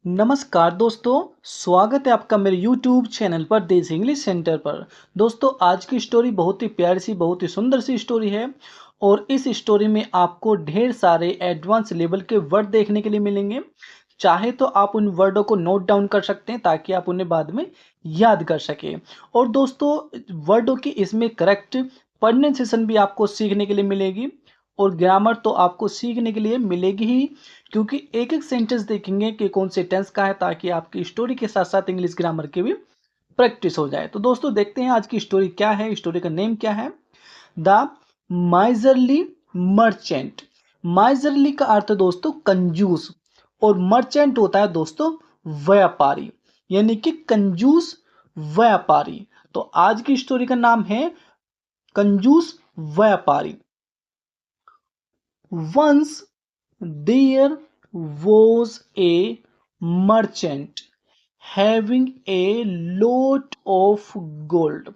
नमस्कार दोस्तों, स्वागत है आपका मेरे YouTube चैनल पर देश इंग्लिश सेंटर पर। दोस्तों, आज की स्टोरी बहुत ही प्यारी सी, बहुत ही सुंदर सी स्टोरी है और इस स्टोरी में आपको ढेर सारे एडवांस लेवल के वर्ड देखने के लिए मिलेंगे। चाहे तो आप उन वर्डों को नोट डाउन कर सकते हैं ताकि आप उन्हें बाद में याद कर सकें। और दोस्तों, वर्डों की इसमें करेक्ट प्रोनाउंसिएशन भी आपको सीखने के लिए मिलेगी और ग्रामर तो आपको सीखने के लिए मिलेगी ही, क्योंकि एक एक सेंटेंस देखेंगे कि कौन से टेंस का है, ताकि आपकी स्टोरी के साथ साथ इंग्लिश ग्रामर की भी प्रैक्टिस हो जाए। तो दोस्तों, देखते हैं आज की स्टोरी क्या है, स्टोरी का नेम क्या है। The miserly merchant. माइजरली का अर्थ है दोस्तों कंजूस और मर्चेंट होता है दोस्तों व्यापारी, यानी कि कंजूस व्यापारी। तो आज की स्टोरी का नाम है कंजूस व्यापारी। Once there was a merchant having a lot of gold.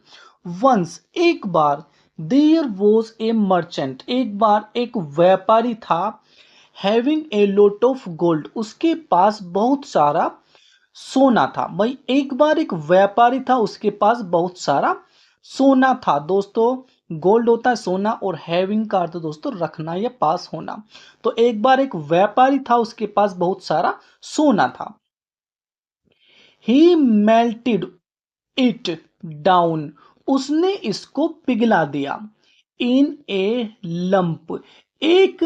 Once एक बार there was a merchant, एक बार एक व्यापारी था। having a lot of gold, उसके पास बहुत सारा सोना था। भाई, एक बार एक व्यापारी था, उसके पास बहुत सारा सोना था। दोस्तों, गोल्ड होता है सोना और हैविंग का अर्थ दोस्तों रखना या पास होना। तो एक बार एक व्यापारी था, उसके पास बहुत सारा सोना था। ही मेल्टेड इट डाउन, उसने इसको पिघला दिया। इन ए लंप, एक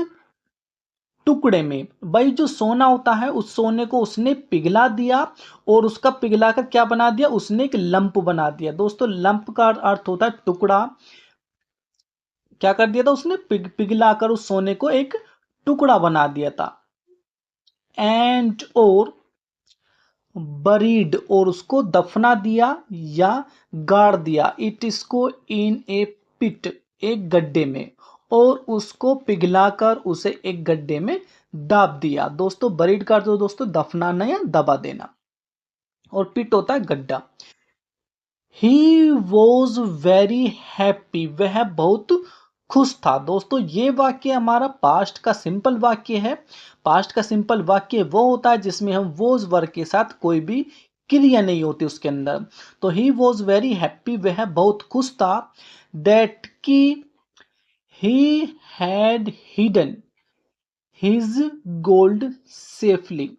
टुकड़े में। भाई, जो सोना होता है उस सोने को उसने पिघला दिया और उसका पिघलाकर क्या बना दिया, उसने एक लंप बना दिया। दोस्तों, लंप का अर्थ होता है टुकड़ा। क्या कर दिया था उसने, पिघलाकर उस सोने को एक टुकड़ा बना दिया था। एंड और बरीड, और उसको दफना दिया या गाड़ दिया। इट इसको इन ए पिट, एक गड्ढे में, और उसको पिघलाकर उसे एक गड्ढे में दाब दिया। दोस्तों, बरीड का तो दोस्तों दफनाना या दबा देना, और पिट होता है गड्ढा। ही वॉज वेरी हैप्पी, वह बहुत खुश था। दोस्तों, ये वाक्य हमारा पास्ट का सिंपल वाक्य है। पास्ट का सिंपल वाक्य वो होता है जिसमें हम वॉज वर्ग के साथ कोई भी क्रिया नहीं होती उसके अंदर। तो ही वॉज वेरी हैप्पी, वह बहुत खुश था। दैट की he had hidden his gold safely,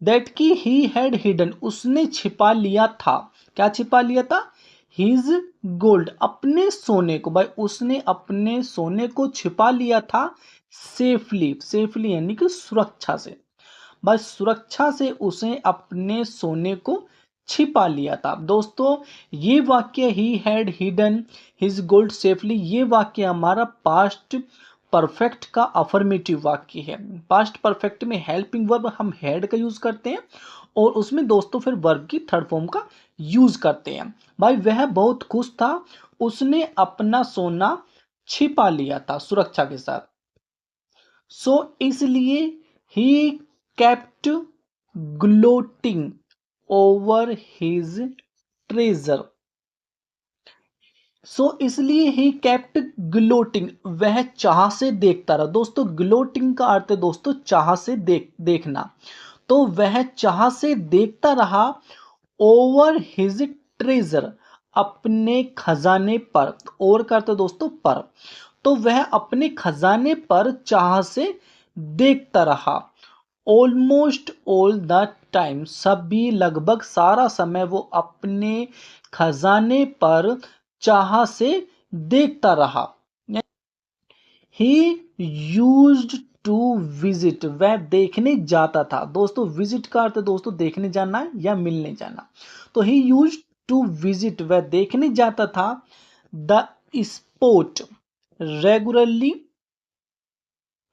that की ही हैड हिडन, उसने छिपा लिया था। क्या छिपा लिया था, हिज गोल्ड, अपने सोने को। भाई, उसने अपने सोने को छिपा लिया था सेफली, सेफली यानी कि सुरक्षा से। भाई, सुरक्षा से उसे अपने सोने को छिपा लिया था। दोस्तों, ये वाक्य he had hidden his gold safely, ये वाक्य हमारा पास्ट परफेक्ट का अफर्मेटिव वाक्य है। पास्ट परफेक्ट में हेल्पिंग वर्ब हम हैड का यूज करते हैं और उसमें दोस्तों फिर वर्ब की थर्ड फॉर्म का यूज करते हैं। भाई, वह बहुत खुश था, उसने अपना सोना छिपा लिया था सुरक्षा के साथ। सो इसलिए he kept gloating over his treasure. इसलिए ही केप्ट ग्लोटिंग, वह चाह से देखता रहा। दोस्तों, ग्लोटिंग का अर्थ है दोस्तों चाह से देखना। तो वह चाह से देखता रहा ओवर हिज ट्रेजर, अपने खजाने पर। और का अर्थ है दोस्तों पर। तो वह अपने खजाने पर चाह से देखता रहा। ऑलमोस्ट ऑल द टाइम, सभी लगभग सारा समय वो अपने खजाने पर चाह से देखता रहा। ही यूज्ड टू विजिट, वह देखने जाता था। दोस्तों, विजिट का अर्थ दोस्तों देखने जाना या मिलने जाना। तो ही यूज्ड टू विजिट, वह देखने जाता था। The spot regularly,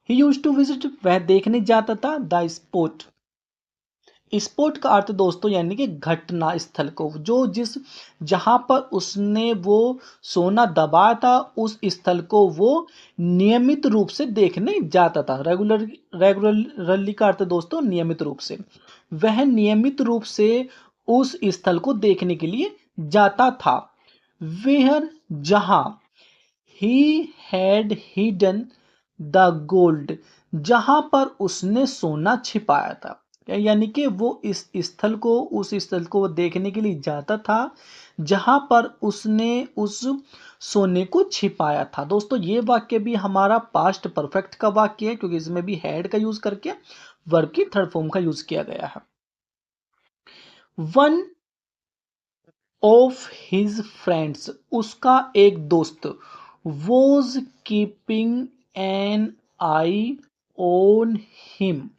he used to visit, वह देखने जाता था द स्पॉट। स्पॉट का अर्थ दोस्तों यानी कि घटना स्थल को, जो जिस जहां पर उसने वो सोना दबाया था उस स्थल को वो नियमित रूप से देखने जाता था। रेगुलरली का अर्थ दोस्तों नियमित रूप से। वह नियमित रूप से उस स्थल को देखने के लिए जाता था। वेयर, जहां, he had hidden the gold, जहां पर उसने सोना छिपाया था। यानी कि वो उस स्थल को वो देखने के लिए जाता था जहां पर उसने उस सोने को छिपाया था। दोस्तों ये वाक्य भी हमारा पास्ट परफेक्ट का वाक्य है, क्योंकि इसमें भी हैड का यूज करके वर्ब की थर्ड फॉर्म का यूज किया गया है। वन ऑफ हिज फ्रेंड्स, उसका एक दोस्त, was keeping an I on him.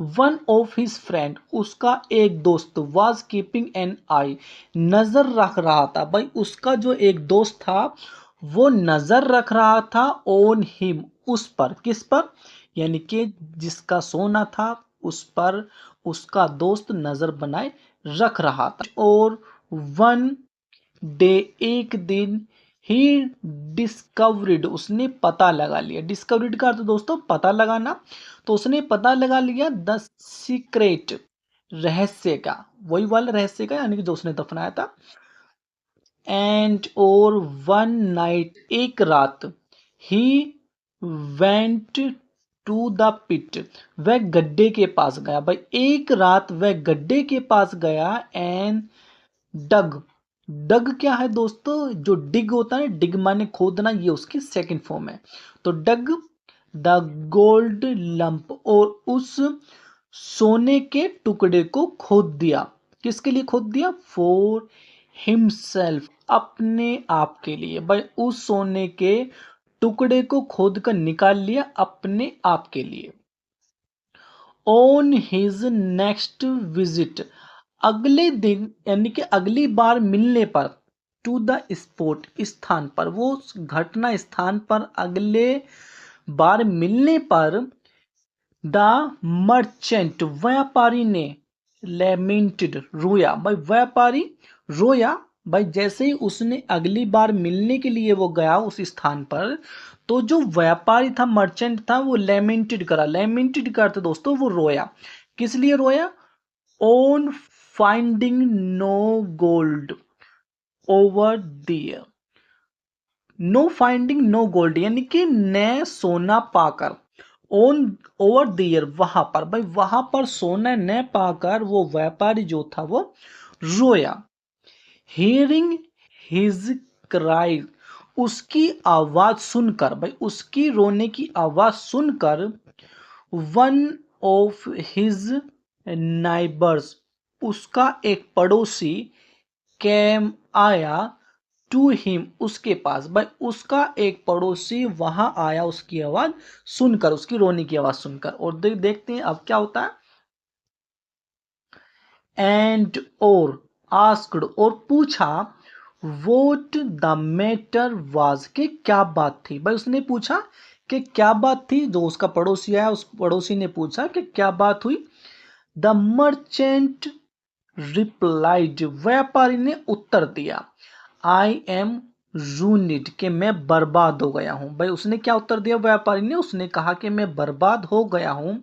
One of his friend, उसका एक दोस्त, वाज कीपिंग एन आई, नजर रख रहा था। भाई उसका जो एक दोस्त था वो नजर रख रहा था ऑन हिम, उस पर। किस पर? यानी कि जिसका सोना था उस पर उसका दोस्त नजर बनाए रख रहा था। और वन डे, एक दिन, ही डिस्कवरिड, उसने पता लगा लिया। डिस्कवरिड का अर्थ दोस्तों पता लगाना, तो उसने पता लगा लिया द सीक्रेट, रहस्य का, वही वाला रहस्य का, यानी कि जो उसने दफनाया था। एंड और वन नाइट, एक रात, he went to the pit, वह गड्ढे के पास गया। भाई एक रात वह गड्ढे के पास गया। एंड डग, डग क्या है दोस्तों? जो डिग होता है, डिग माने खोदना, ये उसकी सेकंड फॉर्म है। तो डग द गोल्ड लंप, और उस सोने के टुकड़े को खोद दिया। किसके लिए खोद दिया? फॉर हिमसेल्फ, अपने आप के लिए। भाई उस सोने के टुकड़े को खोद कर निकाल लिया अपने आप के लिए। ऑन हिज नेक्स्ट विजिट, अगले दिन यानी कि अगली बार मिलने पर, टू द स्पॉट, स्थान पर, वो घटना स्थान पर अगले बार मिलने पर, द मर्चेंट, व्यापारी ने, लेमेंटेड, रोया। भाई व्यापारी रोया। भाई जैसे ही उसने अगली बार मिलने के लिए वो गया उस स्थान पर, तो जो व्यापारी था, मर्चेंट था, वो लेमेंटेड करा। लेमेंटेड का अर्थ दोस्तों वो रोया। किस लिए रोया? On finding no gold over there, no finding no gold, यानी कि न सोना पाकर, ओन ओवर द ईयर, वहां पर। भाई वहां पर सोना न पाकर वो व्यापारी जो था वो रोया। हियरिंग हिज क्राई, उसकी आवाज सुनकर, भाई उसकी रोने की आवाज सुनकर, वन ऑफ हिज नाइबर्स, उसका एक पड़ोसी, कैम आया, टू हिम, उसके पास। भाई उसका एक पड़ोसी वहां आया उसकी आवाज सुनकर, उसकी रोने की आवाज सुनकर। और देखते हैं अब क्या होता है। एंड और आस्क्ड, और पूछा, वोट द मैटर वाज, के क्या बात थी। भाई उसने पूछा कि क्या बात थी। जो उसका पड़ोसी आया उस पड़ोसी ने पूछा कि क्या बात हुई। द मर्चेंट रिप्लाइड, व्यापारी ने उत्तर दिया, आई एम रूनिड, कि मैं बर्बाद हो गया हूं। भाई उसने क्या उत्तर दिया व्यापारी ने? उसने कहा कि मैं बर्बाद हो गया हूं।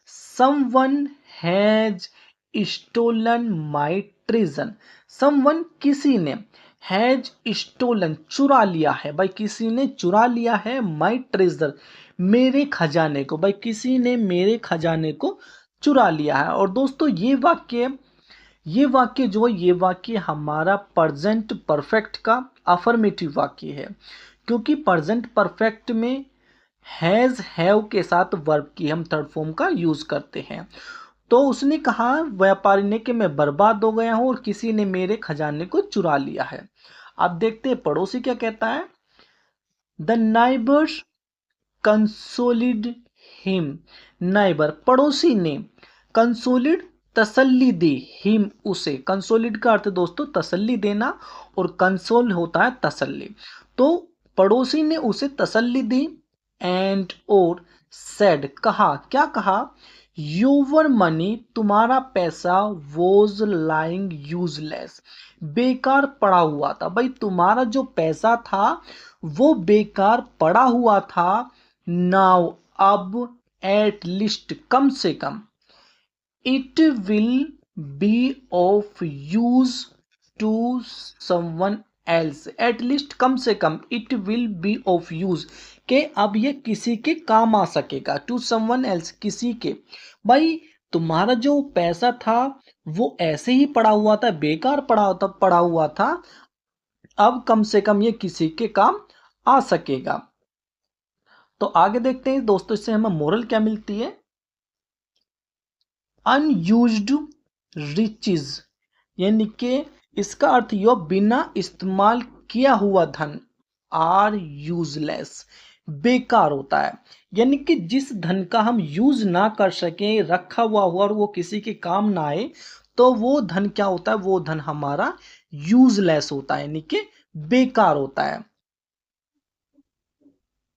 Someone has stolen my treasure, someone, किसी ने, हैज स्टोलन, चुरा लिया है। भाई किसी ने चुरा लिया है, माई ट्रेजर, मेरे खजाने को। भाई किसी ने मेरे खजाने को चुरा लिया है। और दोस्तों ये वाक्य हमारा प्रेजेंट परफेक्ट का अफर्मेटिव वाक्य है, क्योंकि प्रेजेंट परफेक्ट में हैज हैव के साथ वर्ब की हम थर्ड फॉर्म का यूज करते हैं। तो उसने कहा व्यापारी ने कि मैं बर्बाद हो गया हूं और किसी ने मेरे खजाने को चुरा लिया है। अब देखते हैं पड़ोसी क्या कहता है। द नाइबर्स कंसोलिड हिम, नाइबर, पड़ोसी ने, कंसोलिड, तसल्ली दी, हिम, उसे। कंसोलिड का अर्थ दोस्तों तसल्ली देना, और कंसोल होता है तसल्ली। तो पड़ोसी ने उसे तसल्ली दी। एंड और सेड, कहा, क्या कहा? योर मनी, तुम्हारा पैसा, वॉज लाइंग यूजलेस, बेकार पड़ा हुआ था। भाई तुम्हारा जो पैसा था वो बेकार पड़ा हुआ था। नाउ, अब, एट लिस्ट, कम से कम, it will be of use to someone else, at least, कम से कम, it will be of use, के अब ये किसी के काम आ सकेगा, टू समवन एल्स, किसी के। भाई तुम्हारा जो पैसा था वो ऐसे ही पड़ा हुआ था, बेकार पड़ा हुआ था, अब कम से कम ये किसी के काम आ सकेगा। तो आगे देखते हैं दोस्तों, इससे हमें मोरल क्या मिलती है। अनयूज्ड रिचेज, यानी कि इसका अर्थ यह बिना इस्तेमाल किया हुआ धन आर यूजलेस, बेकार होता है। यानी कि जिस धन का हम यूज ना कर सके, रखा हुआ और वो किसी के काम ना आए, तो वो धन क्या होता है, वो धन हमारा यूजलेस होता है, यानी कि बेकार होता है।